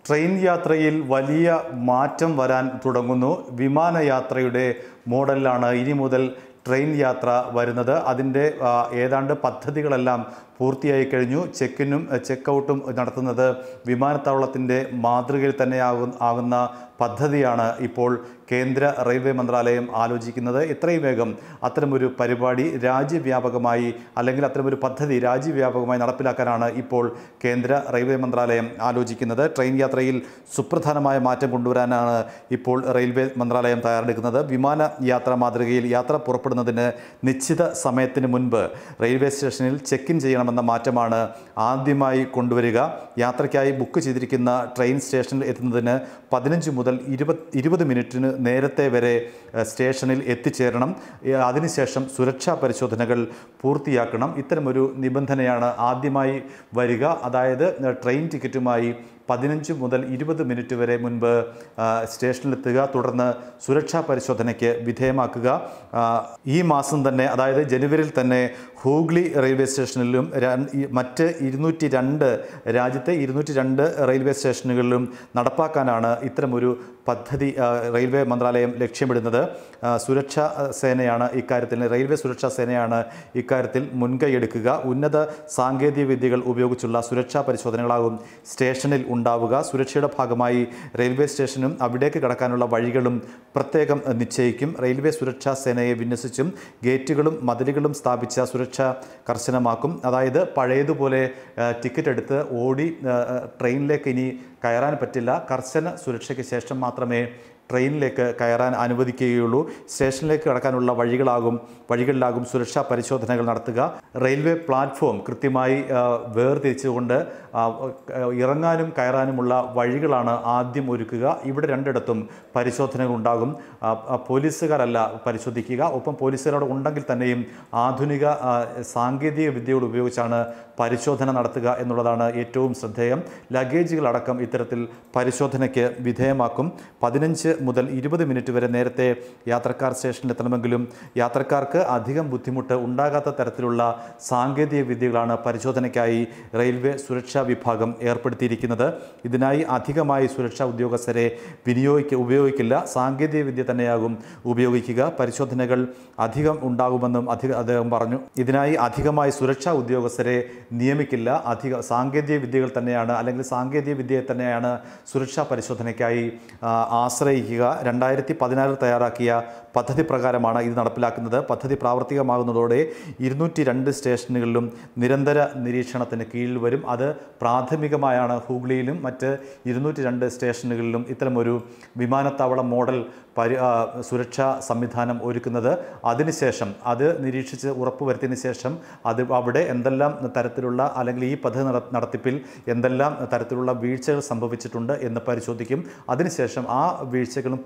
Train യാത്രയിൽ വലിയ മാറ്റം വരാൻ തുടങ്ങുന്നു. വിമാനയാത്രയുടെ മോഡലിലാണ് ഇനി മുതൽ ട്രെയിൻ യാത്ര വരുന്നത്. അതിൻ്റെ ഏതാണ്ട് പദ്ധതികളെല്ലാം പൂർത്തിയായി കഴിഞ്ഞു. ചെക്കിനും ചെക്കൗട്ടും നടത്തുന്നത് വിമാനത്താവളത്തിൻ്റെ മാതൃകയിൽ തന്നെ ആകുന്ന പദ്ധതിയാണ് ഇപ്പോൾ കേന്ദ്ര റെയിൽവേ മന്ത്രാലയം ആലോചിക്കുന്നത്. എത്രയും വേഗം അത്തരമൊരു പരിപാടി രാജ്യവ്യാപകമായി അല്ലെങ്കിൽ അത്തരമൊരു പദ്ധതി രാജ്യവ്യാപകമായി നടപ്പിലാക്കാനാണ് ഇപ്പോൾ കേന്ദ്ര റെയിൽവേ മന്ത്രാലയം ആലോചിക്കുന്നത്. ട്രെയിൻ യാത്രയിൽ സുപ്രധാനമായ മാറ്റം കൊണ്ടുവരാനാണ് ഇപ്പോൾ റെയിൽവേ മന്ത്രാലയം തയ്യാറെടുക്കുന്നത്. വിമാന യാത്രാ മാതൃകയിൽ യാത്ര പുറപ്പെടുന്നതിന് നിശ്ചിത സമയത്തിന് മുൻപ് റെയിൽവേ സ്റ്റേഷനിൽ ചെക്ക് ഇൻ ചെയ്യണമെന്ന മാറ്റമാണ് ആദ്യമായി കൊണ്ടുവരിക. യാത്രയ്ക്കായി ബുക്ക് ചെയ്തിരിക്കുന്ന ട്രെയിൻ സ്റ്റേഷനിൽ എത്തുന്നതിന് 15 മുതൽ 20 മിനിറ്റിന് നേരത്തെ വരെ സ്റ്റേഷനിൽ എത്തിച്ചേരണം. അതിനുശേഷം സുരക്ഷാ പരിശോധനകൾ പൂർത്തിയാക്കണം. ഇത്തരമൊരു നിബന്ധനയാണ് ആദ്യമായി വരിക. അതായത് ട്രെയിൻ ടിക്കറ്റുമായി 15 മുതൽ 20 മിനിറ്റ് വരെ മുൻപ് സ്റ്റേഷനിലെത്തുക, തുടർന്ന് സുരക്ഷാ പരിശോധനയ്ക്ക് വിധേയമാക്കുക. ഈ മാസം തന്നെ, അതായത് ജനുവരിയിൽ തന്നെ ഹൂഗ്ലി റെയിൽവേ സ്റ്റേഷനിലും മറ്റ് 202 രാജ്യത്തെ 202 റെയിൽവേ സ്റ്റേഷനുകളിലും നടപ്പാക്കാനാണ് ഇത്തരമൊരു പദ്ധതി റെയിൽവേ മന്ത്രാലയം ലക്ഷ്യമിടുന്നത്. സുരക്ഷാ സേനയാണ് ഇക്കാര്യത്തിൽ റെയിൽവേ സുരക്ഷാ സേനയാണ് ഇക്കാര്യത്തിൽ മുൻകൈയെടുക്കുക. ഉന്നത സാങ്കേതിക വിദ്യകൾ ഉപയോഗിച്ചുള്ള സുരക്ഷാ പരിശോധനകളാകും സ്റ്റേഷനിൽ ഉണ്ടാവുക. സുരക്ഷയുടെ ഭാഗമായി റെയിൽവേ സ്റ്റേഷനും അവിടേക്ക് കടക്കാനുള്ള വഴികളും പ്രത്യേകം നിശ്ചയിക്കും. റെയിൽവേ സുരക്ഷാ സേനയെ വിന്യസിച്ചും ഗേറ്റുകളും മതിലുകളും സ്ഥാപിച്ച സുരക്ഷ കർശനമാക്കും. അതായത് പഴയതുപോലെ ടിക്കറ്റ് എടുത്ത് ഓടി ട്രെയിനിലേക്ക് ഇനി കയറാൻ പറ്റില്ല. കർശന സുരക്ഷയ്ക്ക് ശേഷം മാത്രമേ ട്രെയിനിലേക്ക് കയറാൻ അനുവദിക്കുകയുള്ളൂ. സ്റ്റേഷനിലേക്ക് കടക്കാനുള്ള വഴികളിലാകും സുരക്ഷാ പരിശോധനകൾ നടത്തുക. റെയിൽവേ പ്ലാറ്റ്ഫോം കൃത്യമായി വേർതിരിച്ചുകൊണ്ട് ഇറങ്ങാനും കയറാനുമുള്ള വഴികളാണ് ആദ്യം ഒരുക്കുക. ഇവിടെ രണ്ടിടത്തും പരിശോധനകൾ ഉണ്ടാകും. പോലീസുകാരല്ല പരിശോധിക്കുക. ഒപ്പം പോലീസുകാരോട് ഉണ്ടെങ്കിൽ തന്നെയും ആധുനിക സാങ്കേതിക വിദ്യകൾ ഉപയോഗിച്ചാണ് പരിശോധന നടത്തുക എന്നുള്ളതാണ് ഏറ്റവും ശ്രദ്ധേയം. ലഗേജുകളടക്കം ഇത്തരത്തിൽ പരിശോധനയ്ക്ക് വിധേയമാക്കും. 15 മുതൽ 20 മിനിറ്റ് വരെ നേരത്തെ യാത്രക്കാർ സ്റ്റേഷനിലെത്തണമെങ്കിലും യാത്രക്കാർക്ക് അധികം ബുദ്ധിമുട്ട് ഉണ്ടാകാത്ത തരത്തിലുള്ള സാങ്കേതിക വിദ്യകളാണ് പരിശോധനയ്ക്കായി റെയിൽവേ സുരക്ഷാ വിഭാഗം ഏർപ്പെടുത്തിയിരിക്കുന്നത്. ഇതിനായി അധികമായി സുരക്ഷാ ഉദ്യോഗസ്ഥരെ ഉപയോഗിക്കില്ല. സാങ്കേതിക വിദ്യ തന്നെയാകും ഉപയോഗിക്കുക. പരിശോധനകൾ അധികം ഉണ്ടാകുമെന്നും അദ്ദേഹം പറഞ്ഞു. ഇതിനായി അധികമായി സുരക്ഷാ ഉദ്യോഗസ്ഥരെ നിയമിക്കില്ല. സാങ്കേതിക വിദ്യകൾ തന്നെയാണ് അല്ലെങ്കിൽ സാങ്കേതിക വിദ്യയെ തന്നെയാണ് സുരക്ഷാ പരിശോധനയ്ക്കായി ആശ്രയിക്കുക. 2016 തയ്യാറാക്കിയ പദ്ധതി പ്രകാരമാണ് ഇത് നടപ്പിലാക്കുന്നത്. പദ്ധതി പ്രാവർത്തികമാകുന്നതോടെ 202 സ്റ്റേഷനുകളിലും നിരന്തര നിരീക്ഷണത്തിന് കീഴിൽ വരും. അത് പ്രാഥമികമായാണ് ഹൂഗ്ലിയിലും മറ്റ് 202 സ്റ്റേഷനുകളിലും ഇത്തരമൊരു വിമാനത്താവള മോഡൽ സുരക്ഷാ സംവിധാനം ഒരുക്കുന്നത്. അതിനുശേഷം അത് നിരീക്ഷിച്ച് ഉറപ്പുവരുത്തിയതിനു ശേഷം അവിടെ എന്തെല്ലാം തരത്തിലുള്ള അല്ലെങ്കിൽ ഈ പദ്ധതി നടത്തിപ്പിൽ എന്തെല്ലാം തരത്തിലുള്ള വീഴ്ചകൾ സംഭവിച്ചിട്ടുണ്ട് എന്ന് പരിശോധിക്കും. അതിനുശേഷം ആ വീഴ്ചകളും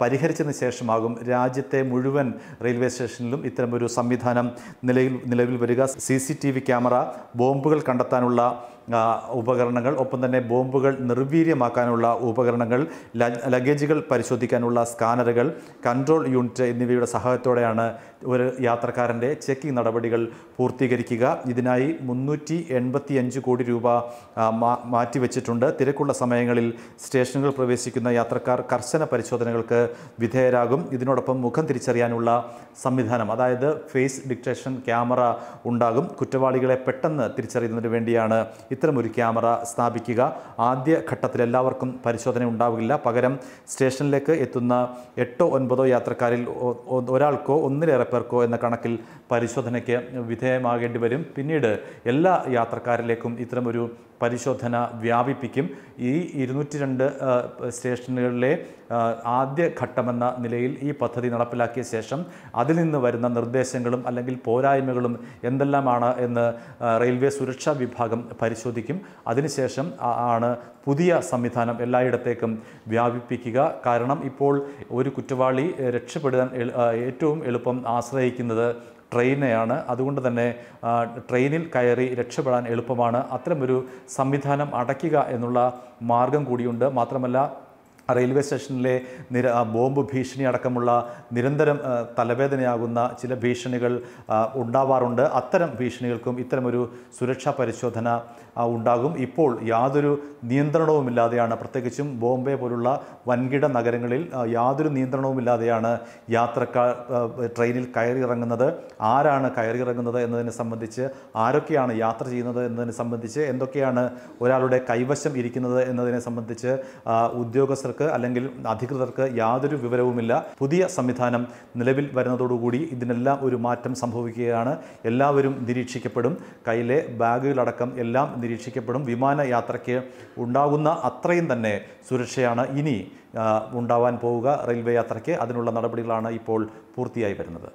പരിഹരിച്ചതിന് ശേഷമാകും രാജ്യത്തെ മുഴുവൻ റെയിൽവേ സ്റ്റേഷനിലും ഇത്തരമൊരു സംവിധാനം നിലവിൽ വരിക. CCTV ക്യാമറ, ബോംബുകൾ കണ്ടെത്താനുള്ള ഉപകരണങ്ങൾ, ഒപ്പം തന്നെ ബോംബുകൾ നിർവീര്യമാക്കാനുള്ള ഉപകരണങ്ങൾ, ലഗേജുകൾ പരിശോധിക്കാനുള്ള സ്കാനറുകൾ, കൺട്രോൾ യൂണിറ്റ് എന്നിവയുടെ സഹായത്തോടെയാണ് ഒരു യാത്രക്കാരൻ്റെ ചെക്കിംഗ് നടപടികൾ പൂർത്തീകരിക്കുക. ഇതിനായി 385 കോടി രൂപ മാറ്റിവെച്ചിട്ടുണ്ട്. തിരക്കുള്ള സമയങ്ങളിൽ സ്റ്റേഷനുകൾ പ്രവേശിക്കുന്ന യാത്രക്കാർ കർശന പരിശോധനകൾക്ക് വിധേയരാകും. ഇതിനോടൊപ്പം മുഖം തിരിച്ചറിയാനുള്ള സംവിധാനം, അതായത് ഫേസ് ഡിറ്റക്ഷൻ ക്യാമറ ഉണ്ടാകും. കുറ്റവാളികളെ പെട്ടെന്ന് തിരിച്ചറിയുന്നതിന് വേണ്ടിയാണ് ഇത്തരമൊരു ക്യാമറ സ്ഥാപിക്കുക. ആദ്യ ഘട്ടത്തിൽ എല്ലാവർക്കും പരിശോധന ഉണ്ടാവില്ല. പകരം സ്റ്റേഷനിലേക്ക് എത്തുന്ന 8-9 യാത്രക്കാരിൽ ഒരാൾക്കോ ഒന്നിലേറെ പേർക്കോ എന്ന കണക്കിൽ പരിശോധനയ്ക്ക് വിധേയമാകേണ്ടി വരും. പിന്നീട് എല്ലാ യാത്രക്കാരിലേക്കും ഇത്തരമൊരു പരിശോധന വ്യാപിപ്പിക്കും. ഈ 202 സ്റ്റേഷനുകളിലെ ആദ്യ ഘട്ടമെന്ന നിലയിൽ ഈ പദ്ധതി നടപ്പിലാക്കിയ ശേഷം അതിൽ നിന്ന് വരുന്ന നിർദ്ദേശങ്ങളും അല്ലെങ്കിൽ പോരായ്മകളും എന്തെല്ലാമാണ് എന്ന് റെയിൽവേ സുരക്ഷാ വിഭാഗം പരിശോധിക്കും. അതിനുശേഷം ആണ് പുതിയ സംവിധാനം എല്ലായിടത്തേക്കും വ്യാപിപ്പിക്കുക. കാരണം ഇപ്പോൾ ഒരു കുറ്റവാളി രക്ഷപ്പെടാൻ ഏറ്റവും എളുപ്പം ആശ്രയിക്കുന്നത് ട്രെയിനെയാണ്. അതുകൊണ്ട് തന്നെ ട്രെയിനിൽ കയറി രക്ഷപ്പെടാൻ എളുപ്പമാണ്. അത്തരമൊരു സംവിധാനം അടയ്ക്കുക എന്നുള്ള മാർഗം കൂടിയുണ്ട്. മാത്രമല്ല റെയിൽവേ സ്റ്റേഷനിലെ ബോംബ് ഭീഷണി അടക്കമുള്ള നിരന്തരം തലവേദനയാകുന്ന ചില ഭീഷണികൾ ഉണ്ടാവാറുണ്ട്. അത്തരം ഭീഷണികൾക്കും ഇത്തരമൊരു സുരക്ഷാ പരിശോധന ഉണ്ടാകും. ഇപ്പോൾ യാതൊരു നിയന്ത്രണവുമില്ലാതെയാണ്, പ്രത്യേകിച്ചും ബോംബെ പോലുള്ള വൻകിട നഗരങ്ങളിൽ യാതൊരു നിയന്ത്രണവുമില്ലാതെയാണ് യാത്രക്കാർ ട്രെയിനിൽ കയറിയിറങ്ങുന്നത്. ആരാണ് കയറിയിറങ്ങുന്നത് എന്നതിനെ സംബന്ധിച്ച്, ആരൊക്കെയാണ് യാത്ര ചെയ്യുന്നത് എന്നതിനെ സംബന്ധിച്ച്, എന്തൊക്കെയാണ് ഒരാളുടെ കൈവശം ഇരിക്കുന്നത് എന്നതിനെ സംബന്ധിച്ച് ഉദ്യോഗസ്ഥർക്ക് അല്ലെങ്കിൽ അധികൃതർക്ക് യാതൊരു വിവരവുമില്ല. പുതിയ സംവിധാനം നിലവിൽ വരുന്നതോടുകൂടി ഇതിനെല്ലാം ഒരു മാറ്റം സംഭവിക്കുകയാണ്. എല്ലാവരും നിരീക്ഷിക്കപ്പെടും. കയ്യിലെ ബാഗുകളടക്കം എല്ലാം നിരീക്ഷിക്കപ്പെടും. വിമാനയാത്രയ്ക്ക് ഉണ്ടാകുന്ന അത്രയും തന്നെ സുരക്ഷയാണ് ഇനി ഉണ്ടാവാൻ പോവുക റെയിൽവേ യാത്രയ്ക്ക്. അതിനുള്ള നടപടികളാണ് ഇപ്പോൾ പൂർത്തിയായി വരുന്നത്.